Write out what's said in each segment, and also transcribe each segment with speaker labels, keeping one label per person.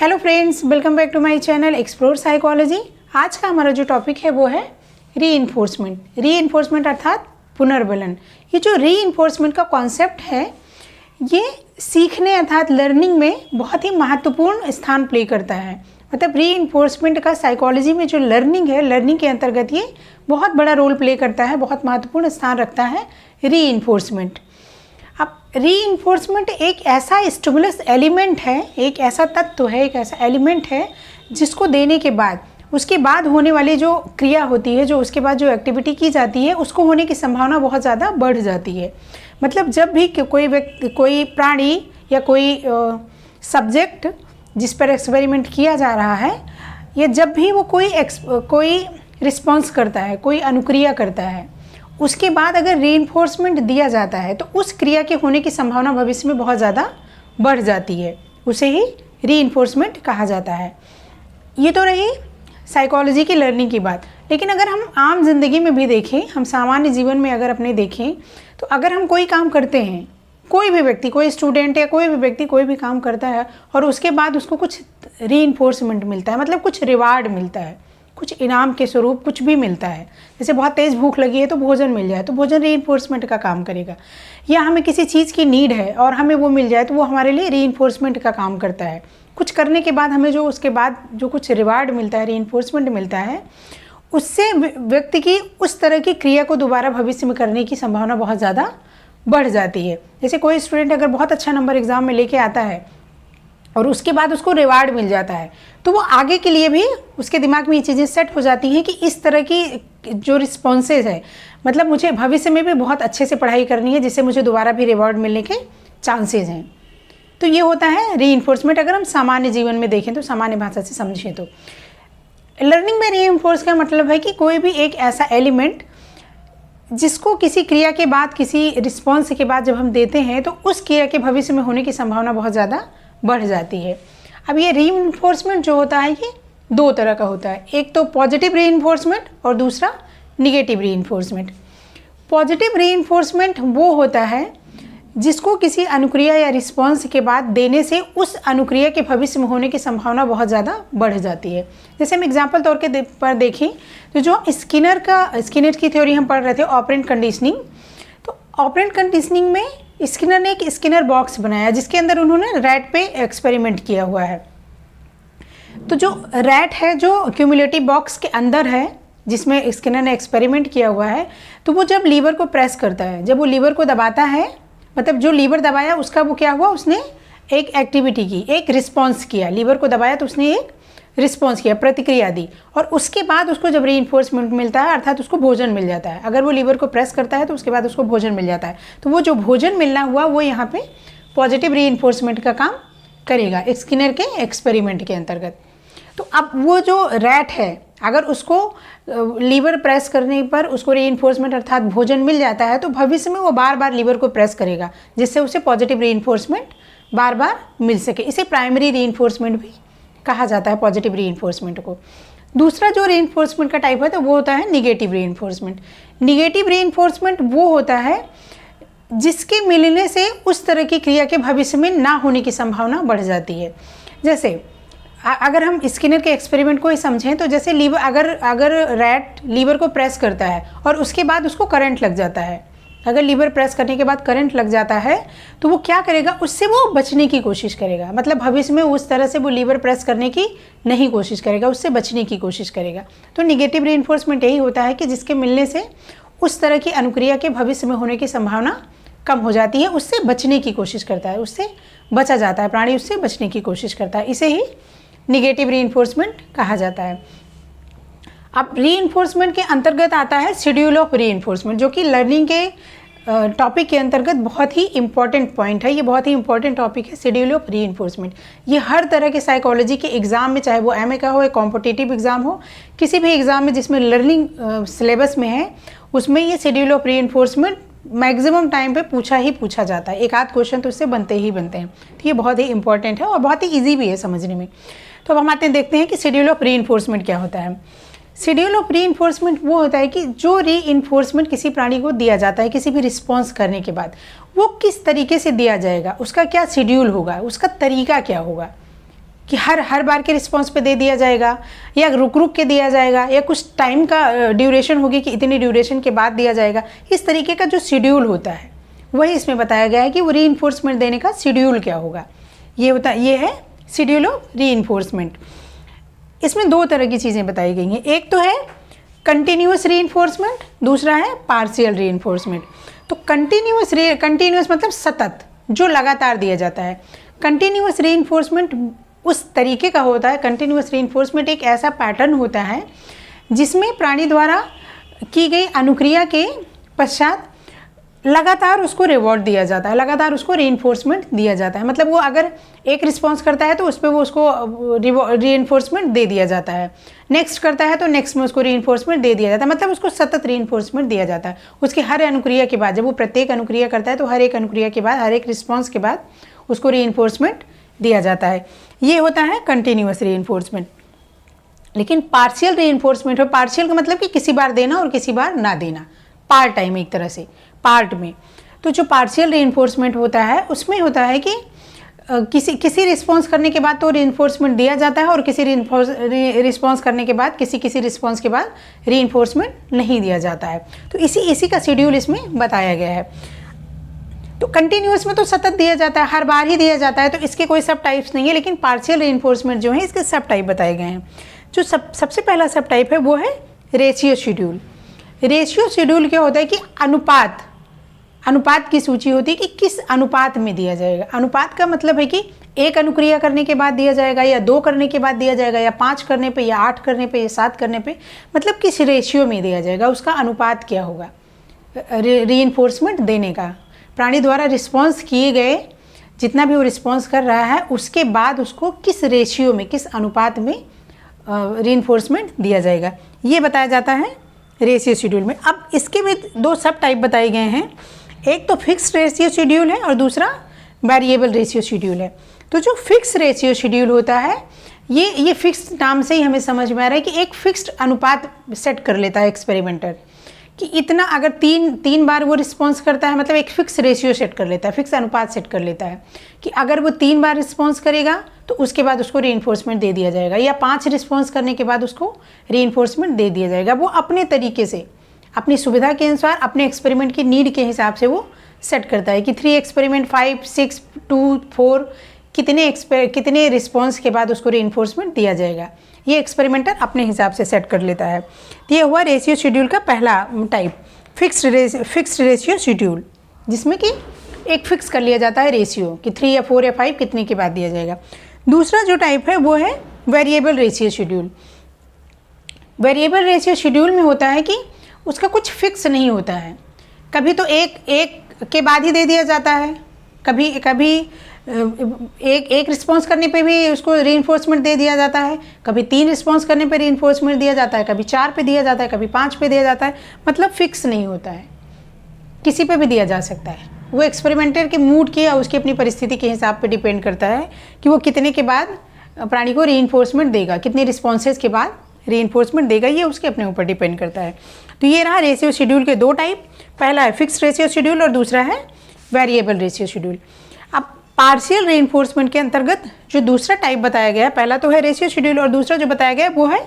Speaker 1: Hello friends, welcome back to my channel explore psychology. आज का हमारा जो टॉपिक है वो है रीइंफोर्समेंट। रीइंफोर्समेंट अर्थात पुनर्बलन। ये जो रीइंफोर्समेंट का कॉन्सेप्ट है ये सीखने अर्थात लर्निंग में बहुत ही महत्वपूर्ण स्थान प्ले करता है। मतलब रीइंफोर्समेंट का साइकोलॉजी में जो लर्निंग है, लर्निंग के अंतर्गत ये बहुत बड़ा रोल प्ले करता है, बहुत महत्वपूर्ण स्थान रखता है रीइंफोर्समेंट। अब रीइंफोर्समेंट एक ऐसा स्टिमुलस एलिमेंट है, एक ऐसा तत्व है, एक ऐसा एलिमेंट है जिसको देने के बाद उसके बाद होने वाली जो क्रिया होती है, जो उसके बाद जो एक्टिविटी की जाती है, उसको होने की संभावना बहुत ज़्यादा बढ़ जाती है। मतलब जब भी कोई व्यक्ति, कोई प्राणी या कोई सब्जेक्ट जिस पर एक्सपेरिमेंट किया जा रहा है, या जब भी वो कोई रिस्पॉन्स करता है, कोई अनुक्रिया करता है, उसके बाद अगर रीइंफोर्समेंट दिया जाता है तो उस क्रिया के होने की संभावना भविष्य में बहुत ज़्यादा बढ़ जाती है। उसे ही रीइंफोर्समेंट कहा जाता है। ये तो रही साइकोलॉजी की लर्निंग की बात। लेकिन अगर हम आम जिंदगी में भी देखें, हम सामान्य जीवन में अगर अपने देखें, तो अगर हम कोई काम करते हैं, कोई भी व्यक्ति, कोई स्टूडेंट या कोई भी व्यक्ति कोई भी काम करता है और उसके बाद उसको कुछ रीइंफोर्समेंट मिलता है, मतलब कुछ रिवार्ड मिलता है, कुछ इनाम के स्वरूप कुछ भी मिलता है। जैसे बहुत तेज़ भूख लगी है तो भोजन मिल जाए तो भोजन रीइंफोर्समेंट का काम करेगा, या हमें किसी चीज़ की नीड है और हमें वो मिल जाए तो वो हमारे लिए रीइंफोर्समेंट का काम करता है। कुछ करने के बाद हमें जो उसके बाद जो कुछ रिवार्ड मिलता है, रीइंफोर्समेंट मिलता है, उससे व्यक्ति की उस तरह की क्रिया को दोबारा भविष्य में करने की संभावना बहुत ज़्यादा बढ़ जाती है। जैसे कोई स्टूडेंट अगर बहुत अच्छा नंबर एग्ज़ाम में लेके आता है और उसके बाद उसको रिवार्ड मिल जाता है, तो वो आगे के लिए भी उसके दिमाग में ये चीज़ें सेट हो जाती हैं कि इस तरह की जो रिस्पॉन्सेज है, मतलब मुझे भविष्य में भी बहुत अच्छे से पढ़ाई करनी है जिससे मुझे दोबारा भी रिवार्ड मिलने के चांसेस हैं। तो ये होता है रीइंफोर्समेंट। अगर हम सामान्य जीवन में देखें तो, सामान्य भाषा से समझें तो लर्निंग में रीइंफोर्स का मतलब है कि कोई भी एक ऐसा एलिमेंट जिसको किसी क्रिया के बाद, किसी रिस्पॉन्स के बाद जब हम देते हैं तो उस क्रिया के भविष्य में होने की संभावना बहुत ज़्यादा बढ़ जाती है। अब ये रीइंफोर्समेंट जो होता है ये दो तरह का होता है, एक तो पॉजिटिव रीइंफोर्समेंट और दूसरा निगेटिव रीइंफोर्समेंट। पॉजिटिव रीइंफोर्समेंट वो होता है जिसको किसी अनुक्रिया या रिस्पॉन्स के बाद देने से उस अनुक्रिया के भविष्य में होने की संभावना बहुत ज़्यादा बढ़ जाती है। जैसे हम एग्जाम्पल तौर के पर देखें तो जो स्किनर की थ्योरी हम पढ़ रहे थे, ऑपरेंट कंडीशनिंग। तो ऑपरेंट कंडीशनिंग में स्किनर ने एक स्किनर बॉक्स बनाया जिसके अंदर उन्होंने रैट पे एक्सपेरिमेंट किया हुआ है। तो जो रैट है जो क्यूमुलेटिव बॉक्स के अंदर है जिसमें स्किनर ने एक्सपेरिमेंट किया हुआ है, तो वो जब लीवर को प्रेस करता है, जब वो लीवर को दबाता है, मतलब जो लीवर दबाया उसका वो क्या हुआ, उसने एक एक्टिविटी की, एक रिस्पॉन्स किया। लीवर को दबाया तो उसने एक रिस्पॉन्स किया, प्रतिक्रिया दी, और उसके बाद उसको जब रीइंफोर्समेंट मिलता है अर्थात उसको भोजन मिल जाता है। अगर वो लीवर को प्रेस करता है तो उसके बाद उसको भोजन मिल जाता है। तो वो जो भोजन मिलना हुआ वो यहाँ पे पॉजिटिव रीइंफोर्समेंट का काम करेगा स्किनर के एक्सपेरिमेंट के अंतर्गत। तो अब वो जो रैट है, अगर उसको लीवर प्रेस करने पर उसको रीइंफोर्समेंट अर्थात भोजन मिल जाता है तो भविष्य में वो बार बार लीवर को प्रेस करेगा जिससे उसे पॉजिटिव रीइंफोर्समेंट बार बार मिल सके। इसे प्राइमरी रीइंफोर्समेंट भी कहा जाता है, पॉजिटिव रीइंफोर्समेंट को। दूसरा जो रीइंफोर्समेंट का टाइप है तो वो होता है निगेटिव रीइंफोर्समेंट। निगेटिव रीइंफोर्समेंट वो होता है जिसके मिलने से उस तरह की क्रिया के भविष्य में ना होने की संभावना बढ़ जाती है। जैसे अगर हम स्किनर के एक्सपेरिमेंट को ही समझें तो जैसे लीवर, अगर रैट लीवर को प्रेस करता है और उसके बाद उसको करंट लग जाता है, अगर लीवर प्रेस करने के बाद करंट लग जाता है तो वो क्या करेगा, उससे वो बचने की कोशिश करेगा। मतलब भविष्य में उस तरह से वो लीवर प्रेस करने की नहीं कोशिश करेगा, उससे बचने की कोशिश करेगा। तो निगेटिव रीइंफोर्समेंट यही होता है कि जिसके मिलने से उस तरह की अनुक्रिया के भविष्य में होने की संभावना कम हो जाती है, उससे बचने की कोशिश करता है, उससे बचा जाता है, प्राणी उससे बचने की कोशिश करता है। इसे ही निगेटिव रीइंफोर्समेंट कहा जाता है। अब रीइंफोर्समेंट के अंतर्गत आता है शेड्यूल ऑफ रीइंफोर्समेंट, जो कि लर्निंग के टॉपिक के अंतर्गत बहुत ही इंपॉर्टेंट पॉइंट है। ये बहुत ही इंपॉर्टेंट टॉपिक है शेड्यूल ऑफ रीइंफोर्समेंट। ये हर तरह के साइकोलॉजी के एग्जाम में, चाहे वो एमए का हो या कॉम्पिटिटिव एग्जाम हो, किसी भी एग्जाम में जिसमें लर्निंग सिलेबस में है, उसमें ये schedule of reinforcement maximum time पे पूछा ही पूछा जाता है। एक आध क्वेश्चन तो उससे बनते ही बनते हैं। तो ये बहुत ही इंपॉर्टेंट है और बहुत ही ईजी भी है समझने में। तो अब हम आते हैं, देखते हैं कि शेड्यूल ऑफ रीइंफोर्समेंट क्या होता है। शेड्यूल ऑफ रीइंफोर्समेंट वो होता है कि जो रीइंफोर्समेंट किसी प्राणी को दिया जाता है किसी भी रिस्पॉन्स करने के बाद, वो किस तरीके से दिया जाएगा, उसका क्या शेड्यूल होगा, उसका तरीका क्या होगा। कि हर बार के रिस्पॉन्स पे दे दिया जाएगा, या रुक रुक के दिया जाएगा, या कुछ टाइम का ड्यूरेशन होगी कि इतनी ड्यूरेशन के बाद दिया जाएगा। इस तरीके का जो शेड्यूल होता है वही इसमें बताया गया है कि वो रीइंफोर्समेंट देने का शेड्यूल क्या होगा। ये है शेड्यूल ऑफ रीइंफोर्समेंट। इसमें दो तरह की चीज़ें बताई गई हैं, एक तो है कंटिन्यूस रीइंफोर्समेंट, दूसरा है पार्शियल रीइंफोर्समेंट। तो कंटिन्यूस मतलब सतत, जो लगातार दिया जाता है। कंटिन्यूस रीइंफोर्समेंट उस तरीके का होता है, कंटिन्यूस रीइंफोर्समेंट एक ऐसा पैटर्न होता है जिसमें प्राणी द्वारा की गई अनुक्रिया के पश्चात लगातार उसको रिवॉर्ड दिया जाता है, लगातार उसको रीइंफोर्समेंट दिया जाता है। मतलब वो अगर एक रिस्पॉन्स करता है तो उस पर वो उसको रीइंफोर्समेंट दे दिया जाता है, नेक्स्ट करता है तो नेक्स्ट में उसको रीइंफोर्समेंट दे दिया जाता है, मतलब उसको सतत रीइंफोर्समेंट दिया जाता है। उसकी हर अनुक्रिया के बाद, जब वो प्रत्येक अनुक्रिया करता है तो हर एक अनुक्रिया के बाद, हर एक रिस्पॉन्स के बाद उसको रीइंफोर्समेंट दिया जाता है। ये होता है कंटिन्यूस रीइंफोर्समेंट। लेकिन पार्शियल रीइंफोर्समेंट हो, पार्शियल का मतलब कि किसी बार देना और किसी बार ना देना, पार्ट टाइम, एक तरह से पार्ट में। तो जो पार्शियल रीइंफोर्समेंट होता है उसमें होता है कि किसी रिस्पॉन्स करने के बाद तो रीइंफोर्समेंट दिया जाता है, और किसी रिस्पॉन्स करने के बाद किसी रिस्पॉन्स के बाद रीइंफोर्समेंट नहीं दिया जाता है। तो इसी का शेड्यूल इसमें बताया गया है। तो कंटिन्यूस में तो सतत दिया जाता है, हर बार ही दिया जाता है, तो इसके कोई सब टाइप्स नहीं है। लेकिन पार्शियल रीइंफोर्समेंट जो है इसके सब टाइप बताए गए हैं। जो सबसे पहला सब टाइप है वो है रेशियो शेड्यूल। रेशियो शेड्यूल क्या होता है कि अनुपात की सूची होती है कि किस अनुपात में दिया जाएगा। अनुपात का मतलब है कि एक अनुक्रिया करने के बाद दिया जाएगा, या 2 करने के बाद दिया जाएगा, या 5 करने पे, या 8 करने पे, या 7 करने पे, मतलब किस रेशियो में दिया जाएगा, उसका अनुपात क्या होगा रीइंफोर्समेंट देने का। प्राणी द्वारा रिस्पॉन्स किए गए जितना भी वो रिस्पॉन्स कर रहा है उसके बाद उसको किस रेशियो में, किस अनुपात में रीइंफोर्समेंट दिया जाएगा, ये बताया जाता है रेशियो शेड्यूल में। अब इसके भी 2 सब टाइप बताए गए हैं, एक तो फिक्स्ड रेशियो शेड्यूल है और दूसरा वेरिएबल रेशियो शेड्यूल है। तो जो फिक्स रेशियो शेड्यूल होता है ये फिक्स नाम से ही हमें समझ में आ रहा है कि एक फिक्स्ड अनुपात सेट कर लेता है एक्सपेरिमेंटर, कि इतना अगर तीन बार वो रिस्पॉन्स करता है, मतलब एक फिक्स रेशियो सेट कर लेता है, फिक्स अनुपात सेट कर लेता है कि अगर वो 3 बार रिस्पॉन्स करेगा तो उसके बाद उसको रीइंफोर्समेंट दे दिया जाएगा, या 5 रिस्पॉन्स करने के बाद उसको रीइंफोर्समेंट दे दिया जाएगा। वो अपने तरीके से, अपनी सुविधा के अनुसार, अपने एक्सपेरिमेंट की नीड के हिसाब से वो सेट करता है कि 3 एक्सपेरिमेंट, 5, 6, 2, 4 कितने रिस्पॉन्स के बाद उसको रीइंफोर्समेंट दिया जाएगा, ये एक्सपेरिमेंटर अपने हिसाब से सेट कर लेता है। तो ये हुआ रेशियो शेड्यूल का पहला टाइप, फिक्स्ड रेशियो शेड्यूल, जिसमें कि एक फिक्स कर लिया जाता है रेशियो कि 3 या 4 या 5 कितने के बाद दिया जाएगा। दूसरा जो टाइप है वो है variable ratio schedule. Variable ratio schedule में होता है कि उसका कुछ फिक्स नहीं होता है, कभी तो एक के बाद ही दे दिया जाता है, कभी एक रिस्पॉन्स करने पे भी उसको रीइंफोर्समेंट दे दिया जाता है, कभी 3 रिस्पॉन्स करने पे रीइंफोर्समेंट दिया जाता है, कभी 4 पे दिया जाता है, कभी 5 पे दिया जाता है, मतलब फिक्स नहीं होता है, किसी पे भी दिया जा सकता है। वो एक्सपेरिमेंटर के मूड के या उसकी अपनी परिस्थिति के हिसाब पे डिपेंड करता है कि वो कितने के बाद प्राणी को रीइंफोर्समेंट देगा, कितने रिस्पॉन्सेज के बाद रीइंफोर्समेंट देगा, ये उसके अपने ऊपर डिपेंड करता है। तो ये रहा रेशियो शेड्यूल के 2 टाइप, पहला है फिक्स्ड रेशियो शेड्यूल और दूसरा है वेरिएबल रेशियो शेड्यूल। अब पार्शियल रीइंफोर्समेंट के अंतर्गत जो दूसरा टाइप बताया गया, पहला तो है रेशियो शेड्यूल और दूसरा जो बताया गया वो है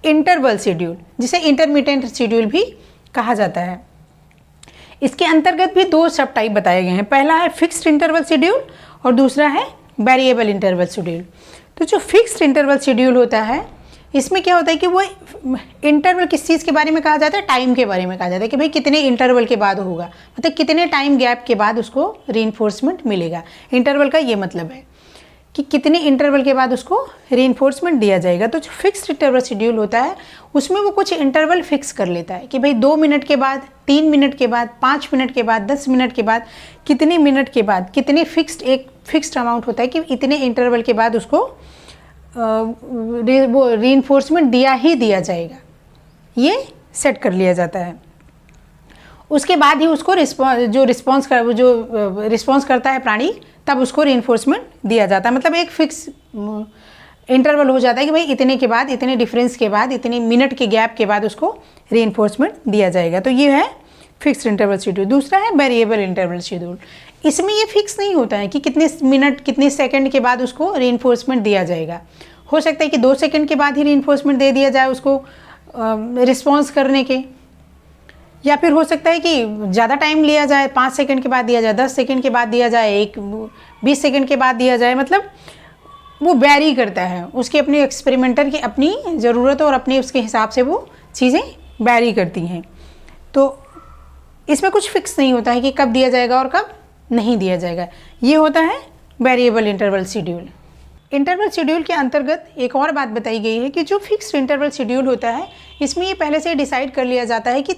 Speaker 1: इंटरवल शेड्यूल, जिसे इंटरमिटेंट शेड्यूल भी कहा जाता है। इसके अंतर्गत भी 2 सब टाइप बताए गए हैं, पहला है फिक्स्ड इंटरवल शेड्यूल और दूसरा है वेरिएबल इंटरवल शेड्यूल। तो जो फिक्स्ड इंटरवल शेड्यूल होता है इसमें क्या होता है कि वो इंटरवल किस चीज़ के बारे में कहा जाता है, टाइम के बारे में कहा जाता है कि भाई कितने इंटरवल के बाद होगा, मतलब कितने टाइम गैप के बाद उसको रीइंफोर्समेंट मिलेगा। इंटरवल का ये मतलब है कि कितने इंटरवल के बाद उसको रीइंफोर्समेंट दिया जाएगा। तो जो फिक्स्ड इंटरवल शेड्यूल होता है उसमें वो कुछ इंटरवल फिक्स कर लेता है कि भाई 2 मिनट के बाद, 3 मिनट के बाद, 5 मिनट के बाद, 10 मिनट के बाद, कितने मिनट के बाद, कितने एक फिक्स्ड अमाउंट होता है कि इतने इंटरवल के बाद उसको वो रीइंफोर्समेंट दिया ही दिया जाएगा, ये सेट कर लिया जाता है। उसके बाद ही उसको रिस्पॉन्स करता है प्राणी, तब उसको रीइंफोर्समेंट दिया जाता है। मतलब एक फिक्स इंटरवल हो जाता है कि भाई इतने के बाद, इतने डिफरेंस के बाद, इतने मिनट के गैप के बाद उसको रीइंफोर्समेंट दिया जाएगा। तो ये है फिक्स्ड इंटरवल शेड्यूल। दूसरा है वेरिएबल इंटरवल शेड्यूल। इसमें ये फिक्स नहीं होता है कि कितने मिनट कितने सेकंड के बाद उसको रीइंफोर्समेंट दिया जाएगा। हो सकता है कि 2 सेकंड के बाद ही रीइंफोर्समेंट दे दिया जाए उसको रिस्पॉन्स करने के, या फिर हो सकता है कि ज़्यादा टाइम लिया जाए, 5 सेकंड के बाद दिया जाए, 10 सेकंड के बाद दिया जाए, 20 सेकंड के बाद दिया जाए। मतलब वो वैरी करता है, उसके अपने एक्सपेरिमेंटर की अपनी ज़रूरत और अपने उसके हिसाब से वो चीज़ें वैरी करती हैं। तो इसमें कुछ फिक्स नहीं होता है कि कब दिया जाएगा और कब नहीं दिया जाएगा। ये होता है variable interval schedule. Interval schedule के अंतर्गत एक और बात बताई गई है कि जो फिक्स्ड इंटरवल शेड्यूल होता है इसमें ये पहले से डिसाइड कर लिया जाता है कि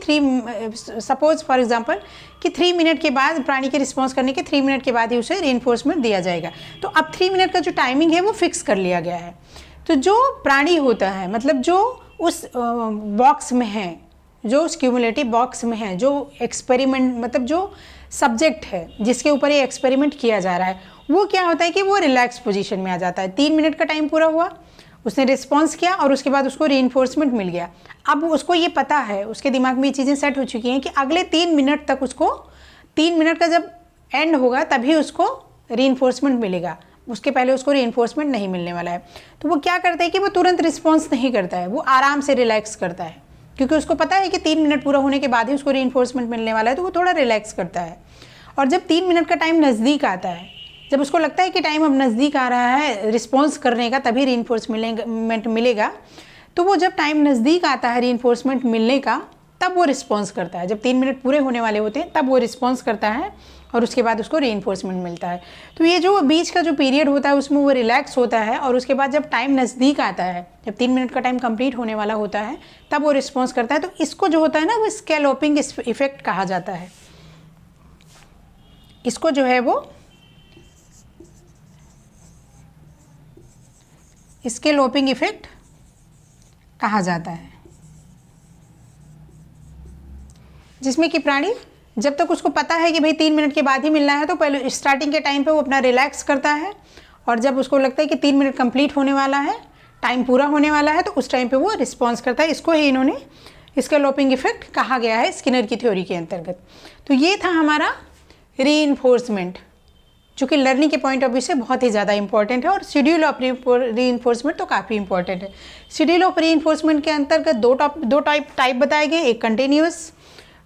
Speaker 1: सपोज फॉर एग्जांपल कि 3 मिनट के बाद प्राणी के रिस्पॉन्स करने के 3 मिनट के बाद ही उसे रीइंफोर्समेंट दिया जाएगा। तो अब 3 मिनट का जो टाइमिंग है वो फिक्स कर लिया गया है। तो जो प्राणी होता है, मतलब जो उस बॉक्स में है, जो उस क्यूमुलेटिव बॉक्स में है, जो एक्सपेरिमेंट मतलब जो सब्जेक्ट है जिसके ऊपर ये एक्सपेरिमेंट किया जा रहा है, वो क्या होता है कि वो रिलैक्स पोजीशन में आ जाता है। 3 मिनट का टाइम पूरा हुआ, उसने रिस्पॉन्स किया और उसके बाद उसको रीइंफोर्समेंट मिल गया। अब उसको ये पता है, उसके दिमाग में ये चीज़ें सेट हो चुकी हैं कि अगले 3 मिनट तक उसको 3 मिनट का जब एंड होगा तभी उसको रीइंफोर्समेंट मिलेगा, उसके पहले उसको रीइंफोर्समेंट नहीं मिलने वाला है। तो वो क्या करता है कि वो तुरंत रिस्पॉन्स नहीं करता है, वो आराम से रिलैक्स करता है, क्योंकि उसको पता है कि 3 मिनट पूरा होने के बाद ही उसको रीइंफोर्समेंट मिलने वाला है। तो वो थोड़ा रिलैक्स करता है। और जब 3 मिनट का टाइम नज़दीक आता है, जब उसको लगता है कि टाइम अब नज़दीक आ रहा है रिस्पॉन्स करने का, तभी रीइंफोर्समेंट मिलेगा, तो वो जब टाइम नज़दीक आता है रीइंफोर्समेंट मिलने का, तब वो रिस्पॉन्स करता है। जब 3 मिनट पूरे होने वाले होते हैं तब वो रिस्पॉन्स करता है और उसके बाद उसको रीइंफोर्समेंट मिलता है। तो ये जो बीच का जो पीरियड होता है उसमें वो रिलैक्स होता है, और उसके बाद जब टाइम नज़दीक आता है, जब 3 मिनट का टाइम कंप्लीट होने वाला होता है, तब वो रिस्पॉन्स करता है। तो इसको जो होता है ना, वो स्कैलोपिंग इफेक्ट कहा जाता है। इसको जो है वो स्कैलोपिंग इफेक्ट कहा जाता है, जिसमें कि प्राणी जब तक उसको पता है कि भाई 3 मिनट के बाद ही मिलना है, तो पहले स्टार्टिंग के टाइम पे वो अपना रिलैक्स करता है, और जब उसको लगता है कि 3 मिनट कंप्लीट होने वाला है, टाइम पूरा होने वाला है, तो उस टाइम पे वो रिस्पॉन्स करता है। इसको ही इन्होंने स्कैलोपिंग इफेक्ट कहा गया है स्किनर की थ्योरी के अंतर्गत। तो ये था हमारा रीइंफोर्समेंट, जो कि लर्निंग के पॉइंट ऑफ व्यू से बहुत ही ज़्यादा इंपॉर्टेंट है। और शेड्यूल ऑफ रीइंफोर्समेंट तो काफ़ी इंपॉर्टेंट है। शेड्यूल ऑफ रीइंफोर्समेंट के अंतर्गत दो टाइप बताए गए, एक कंटिन्यूस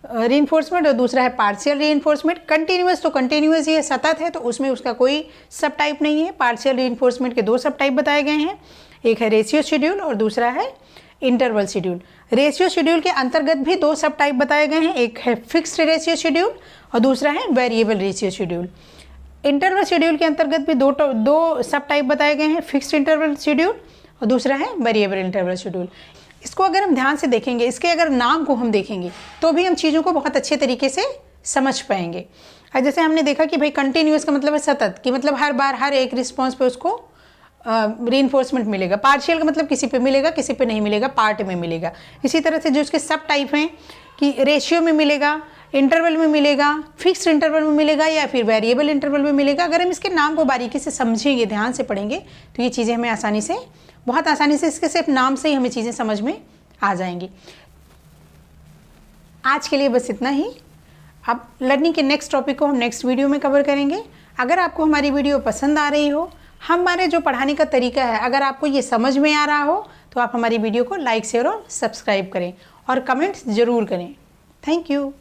Speaker 1: रीइंफोर्समेंट और दूसरा है पार्शियल रीइंफोर्समेंट। कंटिन्यूस तो कंटिन्यूस ही है, सतत है, तो उसमें उसका कोई सब टाइप नहीं है। पार्शियल रीइंफोर्समेंट के 2 सब टाइप बताए गए हैं, एक है रेशियो शेड्यूल और दूसरा है इंटरवल शेड्यूल। रेशियो शेड्यूल के अंतर्गत भी 2 सब टाइप बताए गए हैं, एक है फिक्स्ड रेशियो शेड्यूल और दूसरा है variable ratio schedule. Interval schedule के अंतर्गत भी दो सब टाइप बताए गए हैं, फिक्स्ड इंटरवल शेड्यूल और दूसरा है वेरिएबल इंटरवल शेड्यूल। इसको अगर हम ध्यान से देखेंगे, इसके अगर नाम को हम देखेंगे, तो भी हम चीज़ों को बहुत अच्छे तरीके से समझ पाएंगे। जैसे हमने देखा कि भाई कंटिन्यूस का मतलब है सतत, कि मतलब हर बार हर एक रिस्पॉन्स पे उसको रीइंफोर्समेंट मिलेगा। पार्शियल का मतलब किसी पे मिलेगा, किसी पे नहीं मिलेगा, पार्ट में मिलेगा। इसी तरह से जो उसके सब टाइप हैं कि रेशियो में मिलेगा, इंटरवल में मिलेगा, फिक्स्ड इंटरवल में मिलेगा या फिर वेरिएबल इंटरवल में मिलेगा। अगर हम इसके नाम को बारीकी से समझेंगे, ध्यान से पढ़ेंगे, तो ये चीज़ें हमें बहुत आसानी से इसके सिर्फ नाम से ही हमें चीज़ें समझ में आ जाएंगी। आज के लिए बस इतना ही। अब लर्निंग के नेक्स्ट टॉपिक को हम नेक्स्ट वीडियो में कवर करेंगे। अगर आपको हमारी वीडियो पसंद आ रही हो, हमारे जो पढ़ाने का तरीका है अगर आपको ये समझ में आ रहा हो, तो आप हमारी वीडियो को लाइक शेयर और सब्सक्राइब करें और कमेंट्स ज़रूर करें। Thank you.